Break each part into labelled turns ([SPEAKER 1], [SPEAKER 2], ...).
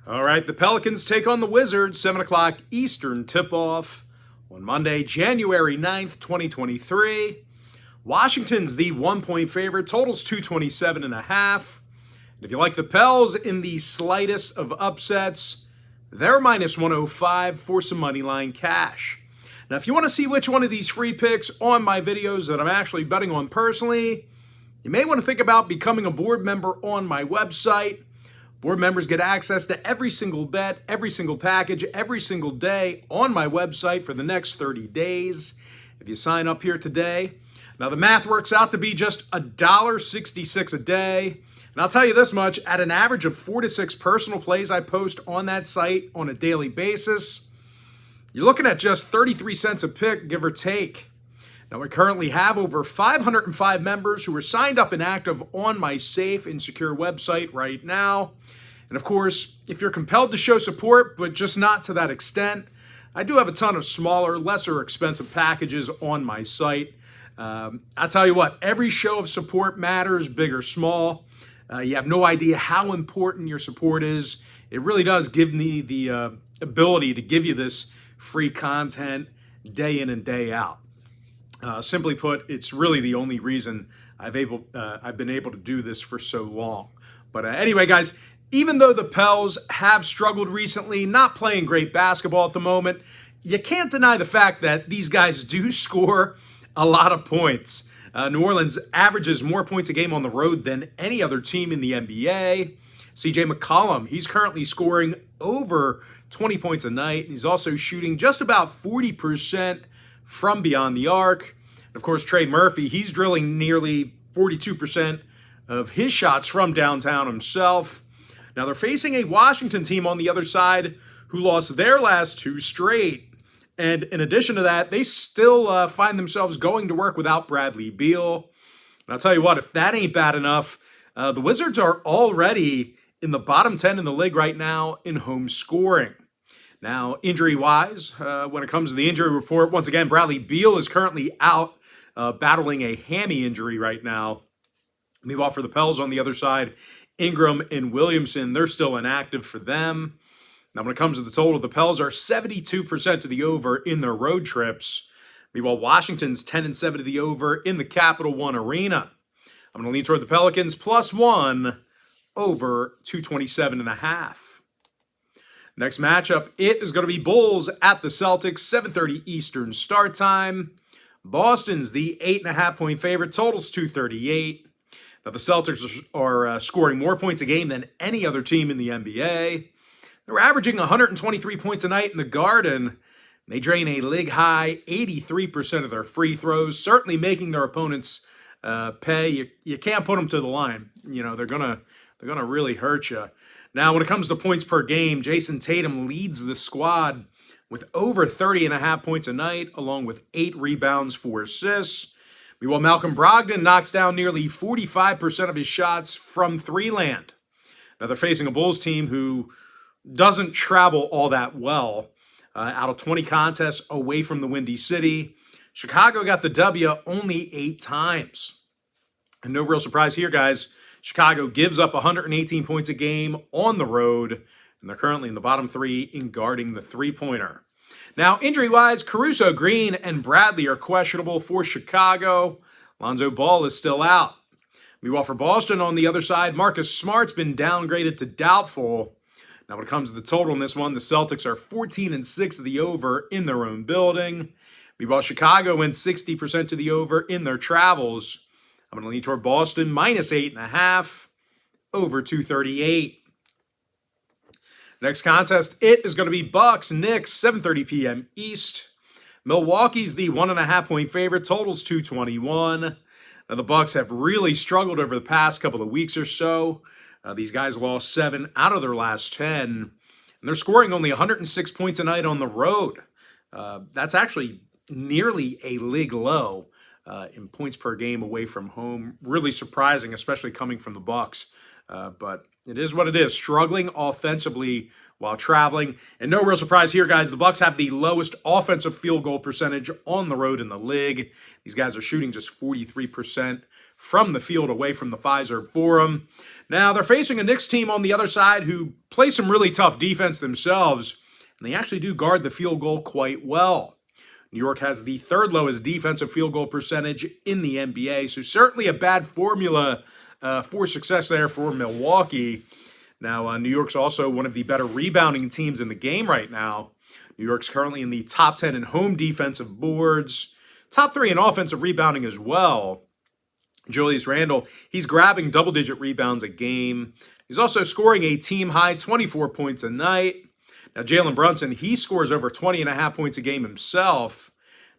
[SPEAKER 1] All right, the Pelicans take on the Wizards, 7 o'clock Eastern tip-off on Monday, January 9th, 2023. Washington's the 1-point favorite, totals 227.5. And if you like the Pels in the slightest of upsets, they're minus 105 for some money line cash. Now, if you want to see which one of these free picks on my videos that I'm actually betting on personally, you may want to think about becoming a board member on my website. Board members get access to every single bet, every single package, every single day on my website for the next 30 days. If you sign up here today, now the math works out to be just $1.66 a day. And I'll tell you this much, at an average of 4 to 6 personal plays I post on that site on a daily basis, you're looking at just 33 cents a pick, give or take. Now, we currently have over 505 members who are signed up and active on my safe and secure website right now. And of course, if you're compelled to show support, but just not to that extent, I do have a ton of smaller, lesser expensive packages on my site. I'll tell you what, every show of support matters, big or small. You have no idea how important your support is. It really does give me the ability to give you this free content day in and day out. Simply put, it's really the only reason I've been able to do this for so long. But anyway, guys, even though the Pels have struggled recently, not playing great basketball at the moment, you can't deny the fact that these guys do score a lot of points. New Orleans averages more points a game on the road than any other team in the NBA. CJ McCollum, he's currently scoring over 20 points a night. He's also shooting just about 40% from beyond the arc. And of course, Trey Murphy, he's drilling nearly 42% of his shots from downtown himself. Now, they're facing a Washington team on the other side who lost their last 2 straight. And in addition to that, they still find themselves going to work without Bradley Beal. And I'll tell you what, if that ain't bad enough, the Wizards are already in the bottom 10 in the league right now in home scoring. Now, injury-wise, when it comes to the injury report, once again, Bradley Beal is currently out battling a hammy injury right now. Meanwhile, for the Pels on the other side, Ingram and Williamson, they're still inactive for them. Now, when it comes to the total, the Pels are 72% to the over in their road trips. Meanwhile, Washington's 10-7 to the over in the Capital One Arena. I'm going to lean toward the Pelicans +1 over 227.5. Next matchup, it is going to be Bulls at the Celtics, 7:30 Eastern start time. Boston's the 8.5-point favorite, totals 238. Now, the Celtics are scoring more points a game than any other team in the NBA. They're averaging 123 points a night in the Garden. They drain a league-high 83% of their free throws, certainly making their opponents pay. You can't put them to the line. You know, they're gonna really hurt you. Now, when it comes to points per game, Jason Tatum leads the squad with over 30.5 points a night, along with 8 rebounds, 4 assists. Meanwhile, Malcolm Brogdon knocks down nearly 45% of his shots from three-land. Now, they're facing a Bulls team who doesn't travel all that well. Out of 20 contests away from the Windy City, Chicago got the W only 8 times. And no real surprise here, guys. Chicago gives up 118 points a game on the road, and they're currently in the bottom 3 in guarding the three-pointer. Now, injury-wise, Caruso, Green, and Bradley are questionable for Chicago. Lonzo Ball is still out. Meanwhile, for Boston on the other side, Marcus Smart's been downgraded to doubtful. Now, when it comes to the total in this one, the Celtics are 14-6 to the over in their own building. Meanwhile, Chicago wins 60% to the over in their travels. I'm going to lean toward Boston, -8.5, over 238. Next contest, it is going to be Bucks, Knicks, 7:30 p.m. East. Milwaukee's the 1.5-point favorite, totals 221. Now, the Bucks have really struggled over the past couple of weeks or so. These guys lost 7 out of their last 10, and they're scoring only 106 points a night on the road. That's actually nearly a league low in points per game away from home. Really surprising, especially coming from the Bucks. But it is what it is. Struggling offensively while traveling. And no real surprise here, guys. The Bucks have the lowest offensive field goal percentage on the road in the league. These guys are shooting just 43% from the field away from the Fiserv Forum. Now, they're facing a Knicks team on the other side who play some really tough defense themselves, and they actually do guard the field goal quite well. New York has the third lowest defensive field goal percentage in the NBA, so certainly a bad formula for success there for Milwaukee. Now, New York's also one of the better rebounding teams in the game right now. New York's currently in the top 10 in home defensive boards, top 3 in offensive rebounding as well. Julius Randle, he's grabbing double-digit rebounds a game. He's also scoring a team-high 24 points a night. Now, Jalen Brunson, he scores over 20.5 points a game himself.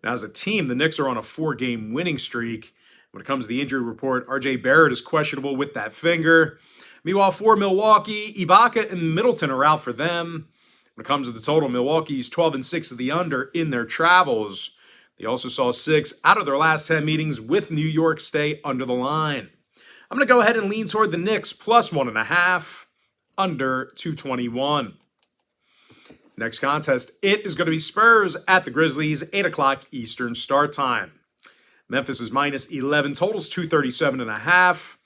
[SPEAKER 1] Now, as a team, the Knicks are on a 4-game winning streak. When it comes to the injury report, R.J. Barrett is questionable with that finger. Meanwhile, for Milwaukee, Ibaka and Middleton are out for them. When it comes to the total, Milwaukee's 12-6 of the under in their travels. They also saw 6 out of their last 10 meetings with New York stay under the line. I'm going to go ahead and lean toward the Knicks plus 1.5, under 221. Next contest, it is going to be Spurs at the Grizzlies, 8 o'clock Eastern start time. Memphis is minus 11, totals 237.5.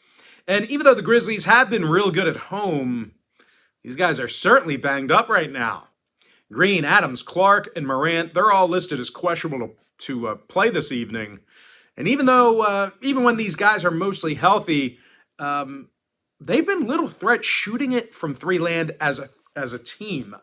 [SPEAKER 1] And even though the Grizzlies have been real good at home, these guys are certainly banged up right now. Green, Adams, Clark, and Morant, they're all listed as questionable to play this evening. And even when these guys are mostly healthy, they've been little threat shooting it from three land as a team.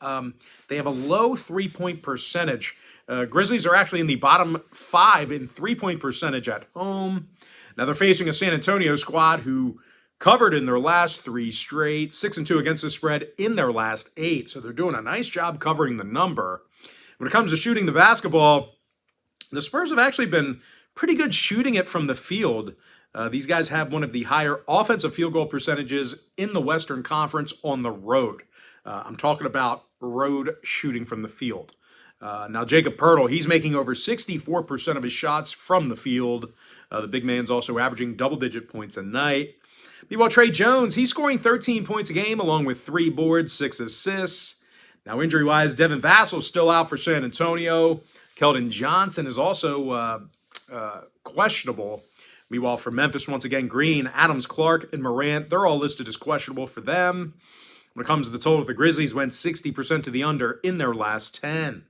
[SPEAKER 1] They have a low three-point percentage. Grizzlies are actually in the bottom 5 in three-point percentage at home. Now they're facing a San Antonio squad who covered in their last 3 straight, 6-2 against the spread in their last 8. So they're doing a nice job covering the number. When it comes to shooting the basketball, the Spurs have actually been pretty good shooting it from the field. These guys have one of the higher offensive field goal percentages in the Western Conference on the road. I'm talking about road shooting from the field. Now, Jacob Poeltl, he's making over 64% of his shots from the field. The big man's also averaging double-digit points a night. Meanwhile, Trey Jones, he's scoring 13 points a game along with 3 boards, 6 assists. Now, injury-wise, Devin Vassal's still out for San Antonio. Keldon Johnson is also questionable. Meanwhile, for Memphis, once again, Green, Adams, Clark, and Morant, they're all listed as questionable for them. When it comes to the total, the Grizzlies went 60% to the under in their last 10.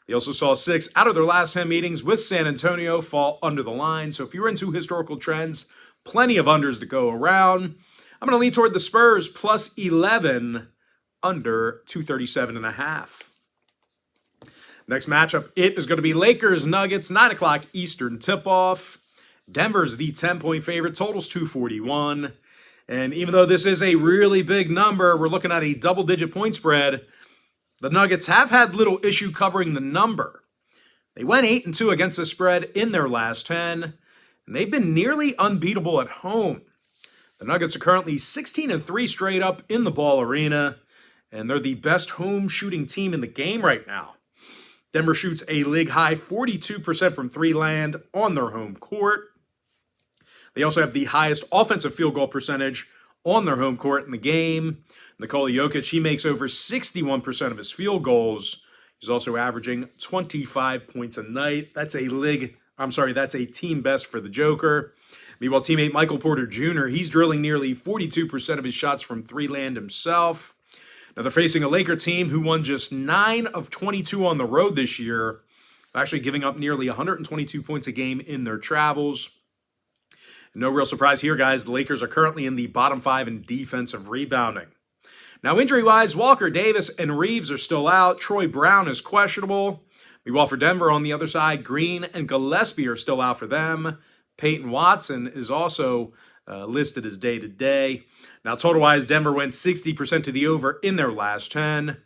[SPEAKER 1] They also saw 6 out of their last 10 meetings with San Antonio fall under the line. So if you're into historical trends, plenty of unders to go around. I'm going to lean toward the Spurs plus 11, under 237.5. Next matchup, it is going to be Lakers-Nuggets, 9 o'clock Eastern tip-off. Denver's the 10-point favorite, totals 241. And even though this is a really big number, we're looking at a double-digit point spread. The Nuggets have had little issue covering the number. They went 8-2 against the spread in their last 10, and they've been nearly unbeatable at home. The Nuggets are currently 16-3 straight up in the Ball Arena, and they're the best home shooting team in the game right now. Denver shoots a league-high 42% from three land on their home court. They also have the highest offensive field goal percentage on their home court in the game. Nikola Jokic, he makes over 61% of his field goals. He's also averaging 25 points a night. That's a team best for the Joker. Meanwhile, teammate Michael Porter Jr., he's drilling nearly 42% of his shots from three land himself. Now they're facing a Laker team who won just 9 of 22 on the road this year, actually giving up nearly 122 points a game in their travels. No real surprise here, guys. The Lakers are currently in the bottom 5 in defensive rebounding. Now, injury-wise, Walker, Davis, and Reeves are still out. Troy Brown is questionable. Meanwhile, for Denver on the other side, Green and Gillespie are still out for them. Peyton Watson is also listed as day-to-day. Now, total-wise, Denver went 60% to the over in their last 10.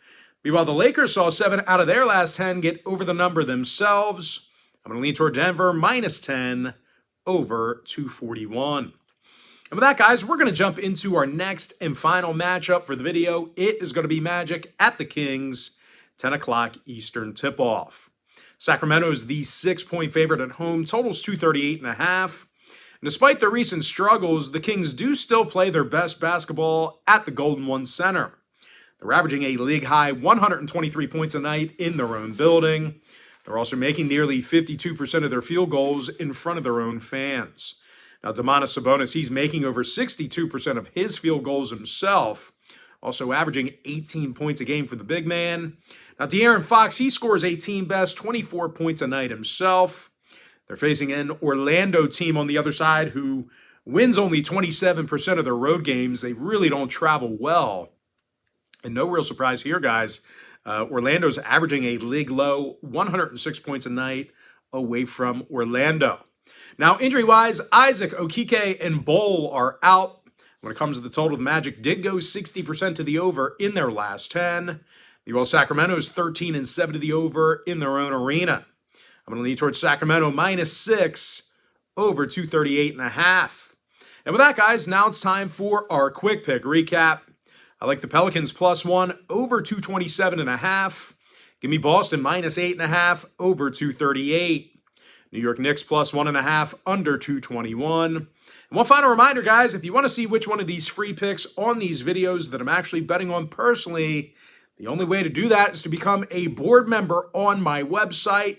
[SPEAKER 1] Meanwhile, the Lakers saw 7 out of their last 10 get over the number themselves. I'm going to lean toward Denver, minus 10, over 241. And with that, guys, we're going to jump into our next and final matchup for the video. It is going to be Magic at the Kings, 10 o'clock Eastern tip-off. Sacramento is the 6-point favorite at home, totals 238.5. And despite their recent struggles, the Kings do still play their best basketball at the Golden One Center. They're averaging a league-high 123 points a night in their own building. They're also making nearly 52% of their field goals in front of their own fans. Now, Domantas Sabonis, he's making over 62% of his field goals himself, also averaging 18 points a game for the big man. Now, De'Aaron Fox, he scores a team best 24 points a night himself. They're facing an Orlando team on the other side who wins only 27% of their road games. They really don't travel well. And no real surprise here, guys. Orlando's averaging a league low 106 points a night away from Orlando. Now, injury-wise, Isaac, Okike, and Bol are out. When it comes to the total, the Magic did go 60% to the over in their last 10. Meanwhile, Sacramento's 13-7 to the over in their own arena. I'm going to lean towards Sacramento -6 over 238.5. And with that, guys, now it's time for our quick pick recap. I like the Pelicans +1 over 227.5. Give me Boston -8.5 over 238. New York Knicks +1.5 under 221. And one final reminder, guys, if you want to see which one of these free picks on these videos that I'm actually betting on personally, the only way to do that is to become a board member on my website.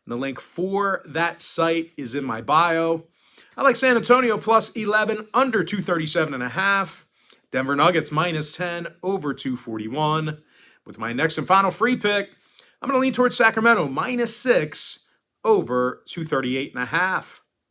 [SPEAKER 1] And the link for that site is in my bio. I like San Antonio +11 under 237.5. Denver Nuggets -10 over 241. With my next and final free pick, I'm going to lean towards Sacramento -6 over 238.5.